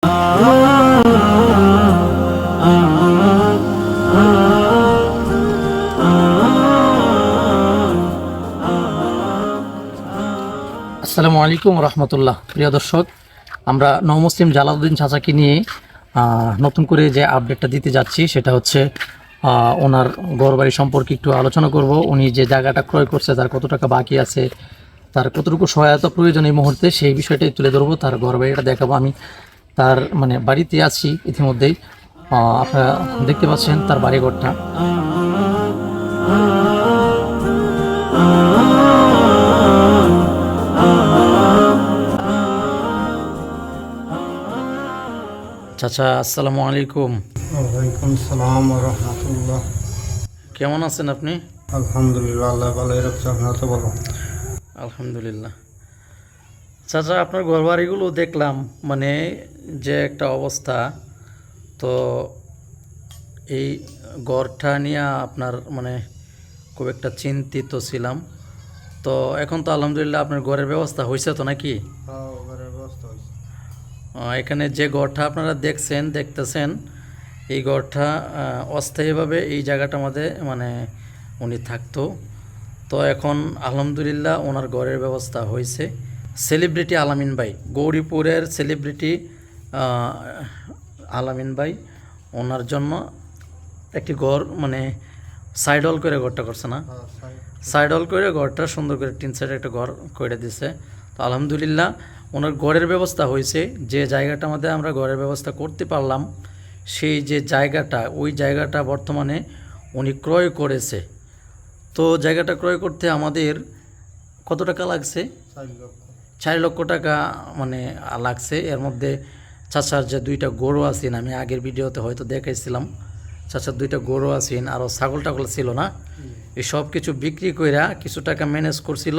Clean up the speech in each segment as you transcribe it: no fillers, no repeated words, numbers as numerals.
আসসালামু আলাইকুম রহমতুল্লাহ। প্রিয় দর্শক, আমরা নওমুসলিম জালালউদ্দিন চাচাকে নিয়ে নতুন করে যে আপডেটটা দিতে যাচ্ছি সেটা হচ্ছে ওনার ঘরবাড়ি সম্পর্কে একটু আলোচনা করব। উনি যে জায়গাটা ক্রয় করছে তার কত টাকা বাকি আছে, তার কতটুকু সহায়তা প্রয়োজন এই মুহূর্তে, সেই বিষয়টাই তুলে ধরবো। তার ঘরবাড়িটা দেখাবো। আমি তার বাড়িতে আছি ইতিমধ্যেই। আপনারা দেখতে পাচ্ছেন তার বাড়িঘরটা। চাচা আসসালামু আলাইকুম। ওয়ালাইকুম সালাম ওয়া রাহমাতুল্লাহ। কেমন আছেন আপনি? আলহামদুলিল্লাহ, আল্লাহ ভালোই রাখছে। আপনারা তো বলো। আলহামদুলিল্লাহ। চাচা, আপনার ঘরবাড়িগুলো দেখলাম, যে একটা অবস্থা, তো এই ঘরটা নিয়ে আপনার খুব একটা চিন্তিত ছিলাম। তো এখন তো আলহামদুলিল্লাহ আপনার ঘরের ব্যবস্থা হয়েছে তো নাকি? এখানে যে ঘরটা আপনারা দেখতেছেন এই ঘরটা অস্থায়ীভাবে এই জায়গাটার মধ্যে উনি থাকতো। তো এখন আলহামদুলিল্লাহ ওনার ঘরের ব্যবস্থা হয়েছে। সেলিব্রিটি আলামিন ভাই, গৌরীপুরের সেলিব্রিটি আলামিন ভাই ওনার জন্য একটি ঘর সাইড হল করে ঘরটা করছে না, সাইড হল করে ঘরটা সুন্দর করে টিন সাইডে একটা ঘর করে দিছে। তো আলহামদুলিল্লাহ ওনার ঘরের ব্যবস্থা হয়েছে। যে জায়গাটা মধ্যে আমরা ঘরের ব্যবস্থা করতে পারলাম, সেই যে জায়গাটা, ওই জায়গাটা বর্তমানে উনি ক্রয় করেছে। তো জায়গাটা ক্রয় করতে আমাদের কত টাকা লাগছে? 4 লক্ষ টাকা লাগছে। এর মধ্যে চাচার যে 2টা গরু আছেন, আমি আগের ভিডিওতে হয়তো দেখাইছিলাম, চাচার 2টা গরু আছেন, আরও ছাগল টাগল ছিল না, এই সব কিছু বিক্রি কইরা কিছু টাকা ম্যানেজ করছিল।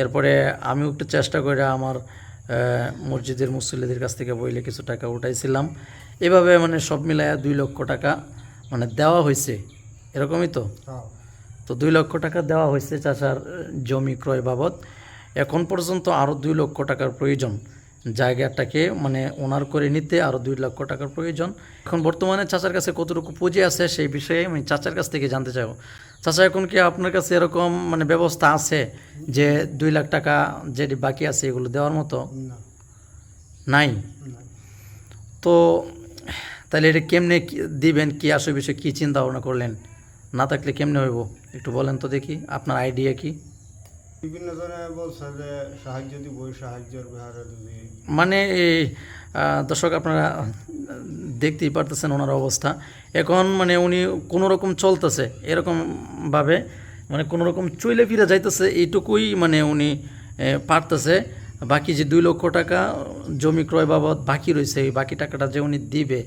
এরপরে আমিও একটু চেষ্টা করে আমার মসজিদের মুসল্লিদের কাছ থেকে বইলে কিছু টাকা উঠাইছিলাম। এভাবে সব মিলায়া 2 লক্ষ টাকা দেওয়া হয়েছে, এরকমই তো। তো 2 লক্ষ টাকা দেওয়া হয়েছে চাচার জমি ক্রয় বাবদ। এখন পর্যন্ত আরও 2 লক্ষ টাকার প্রয়োজন জায়গাটাকে ওনার করে নিতে, আরও 2 লক্ষ টাকার প্রয়োজন। এখন বর্তমানে চাচার কাছে কতটুকু পুঁজি আছে সেই বিষয়ে আমি চাচার কাছ থেকে জানতে চাইব। চাচা, এখন কি আপনার কাছে এরকম ব্যবস্থা আছে যে 2 লাখ টাকা যেটি বাকি আছে এগুলো দেওয়ার মতো? নাই। তো তাহলে এটা কেমনে দিবেন, কি আসলে বিষয়ে কী চিন্তা ভাবনা করলেন? না থাকলে কেমনে হইব একটু বলেন তো দেখি, আপনার আইডিয়া কি? বিভিন্ন জনে বলছে যে সাহায্য দিব, সাহায্যের ব্যাপারে দর্শক আপনারা দেখতেই পারতেছেন ওনার অবস্থা। এখন উনি কোনো রকম চলতেছে, এরকমভাবে কোনো রকম চলে ফিরে যাইতেছে, এইটুকুই উনি পারতেছে। বাকি যে 2 লক্ষ টাকা জমি ক্রয় বাবদ বাকি রয়েছে, এই বাকি টাকাটা যে উনি দিবে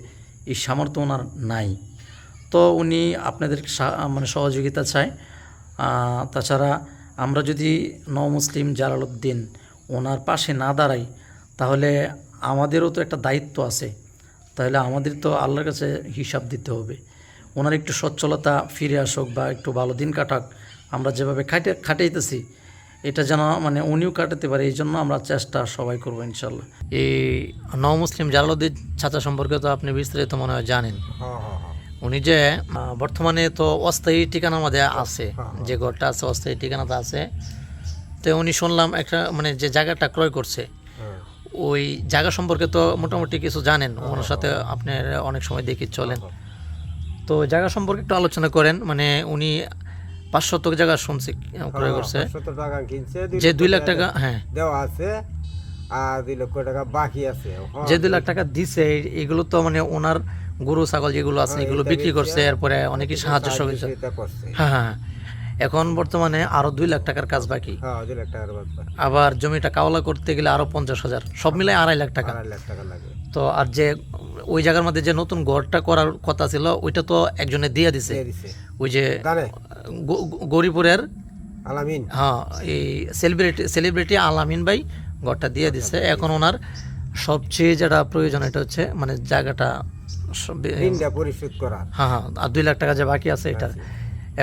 এই সামর্থ্য ওনার নাই। তো উনি আপনাদের সহযোগিতা চায়। তাছাড়া আমরা যদি নওমুসলিম জালালউদ্দিন ওনার পাশে না দাঁড়াই, তাহলে আমাদেরও তো একটা দায়িত্ব আছে। তাহলে আমাদের তো আল্লাহর কাছে হিসাব দিতে হবে। ওনার একটু সচ্ছলতা ফিরে আসুক বা একটু ভালো দিন কাটাক, আমরা যেভাবে খাটাইতেছি এটা যেন উনিও কাটাতে পারে, এই জন্য আমরা চেষ্টা সবাই করবো ইনশাল্লাহ। এই নওমুসলিম জালালউদ্দিন চাচা সম্পর্কে তো আপনি বিস্তারিত মনে হয় জানেন। উনি যে বর্তমানে তো অস্থায়ী ঠিকানার মধ্যে আছে, যে ঘরটা আছে অস্থায়ী ঠিকানাতে আছে। তো উনি শুনলাম একটা যে জায়গাটা ক্রয় করছে, ওই জায়গা সম্পর্কে তো মোটামুটি কিছু জানেন, ওনার সাথে আপনি অনেক সময় দেখি চলেন। তো জায়গা সম্পর্কে একটু আলোচনা করেন। উনি 5 শতক জায়গা শুনছি ক্রয় করছে, যে 2 লাখ টাকা দেওয়া আছে আর 2 লক্ষ টাকা বাকি আছে। যে 2 লাখ টাকা দিছে এগুলো তো ওনার গরু ছাগল যেগুলো আছে এগুলো বিক্রি করছে, এরপরে অনেকেই সাহায্য সহযোগিতা করছে। হ্যাঁ, এখন বর্তমানে আরো 2 লাখ টাকার কাজ বাকি। আবার জমিটা কাওলা করতে গেলে আরো 50,000, সব মিলাই 2.5 লাখ টাকা লাগে। তো আর যে ওই জায়গার মধ্যে যে নতুন ঘরটা করার কথা ছিল ওইটা তো একজনে দিয়ে দিছে, ওই যে গৌরীপুরের আলামিন, এই সেলিব্রিটি আলামিন ভাই ঘরটা দিয়ে দিছে। এখন ওনার সবচেয়ে যেটা প্রয়োজন এটা হচ্ছে জায়গাটা পরিশোধ করা। আর 2 লাখ টাকা যে বাকি আছে এটা।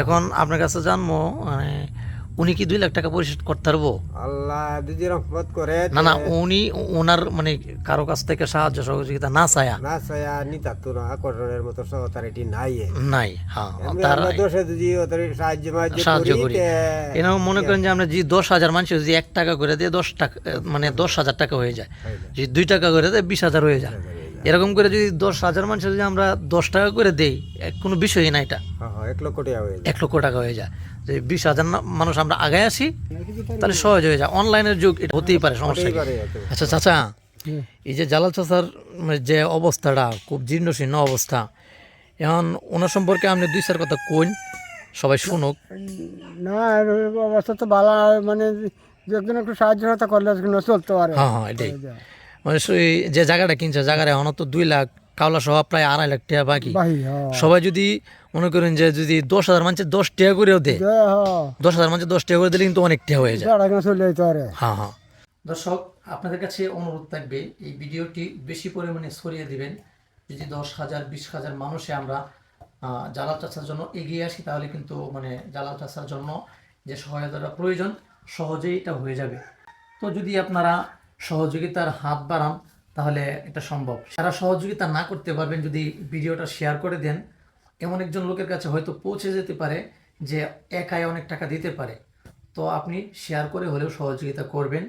এখন আপনার কাছে জানবো উনি কি 2 লাখ টাকা পরিশোধ করতে পারবো? আল্লাহ যদি রহমত করে না না, উনি ওনার মানে কারো কাছ থেকে সাহায্য সহযোগিতা না চায়া না চায়া নিতা তো না করণের মতো সহতারিটি নাই নাই, হ্যাঁ এমনি তার আমরা দোষে যদি ওদের সাহায্য করি। এনাও মনে করেন যে আমরা যে 10,000 মানুষ যদি 1 টাকা করে দিয়ে 10 টাকা মানে 10,000 টাকা হয়ে যায়, যদি 2 টাকা করে দেয় 20,000 হয়ে যায়। এরকম করে যদি 10,000 মানুষের যদি আমরা 10 টাকা করে দেই, কোনো বিষয়ই না এটা, 1 লক্ষ টাকা হয়ে যায়। 1 লক্ষ টাকা হয়ে যায়। যে 20,000 মানুষ আমরা আগায় আসি, তাহলে সহজ হয়ে যায়। অনলাইনের যুগ, এটা হতেই পারে, সমস্যা কি? আচ্ছা চাচা, এই যে জালাল চাচার যে অবস্থাটা খুব জীর্ণশীর্ণ অবস্থা, এখন ওনার সম্পর্কে আপনি 2-4 কথা কইন, সবাই শুনুক। না এর অবস্থা তো ভালো, মানে যে একজন একটু সাহায্য সহায়তা করলে চলতে পারে। হ্যাঁ হ্যাঁ, এটাই মানে যে জায়গাটা কিনছে, জায়গাটা এখন তো 2 লাখ, কাওলা সহ প্রায় 2.5 লাখ টাকা বাকি। সবাই যদি মনে করেন যে যদি 10,000 মানুষের 10 টাকা করেও দেয়, 10,000 মানুষের 10 টাকা করে দিলে কিন্তু অনেক টাকা হয়ে যায়। চলে যেতে পারে। হ্যাঁ হ্যাঁ। দর্শক, আপনাদের কাছে অনুরোধ থাকবে এই ভিডিওটি বেশি পরিমাণে ছড়িয়ে দিবেন। যদি 10,000 20,000 মানুষে আমরা জালাল চাচার জন্য এগিয়ে আসি, তাহলে কিন্তু মানে জালাল চাচার জন্য যে সহায়তাটা প্রয়োজন সহজেই এটা হয়ে যাবে। তো যদি আপনারা সহযোগিতার হাত বাড়ান, তাহলে এটা সম্ভব। যারা সহযোগিতা না করতে পারবেন, যদি ভিডিওটা শেয়ার করে দেন, এমন একজন লোকের কাছে হয়তো পৌঁছে যেতে পারে যে একাই অনেক টাকা দিতে পারে। তো আপনি শেয়ার করে হলেও সহযোগিতা করবেন।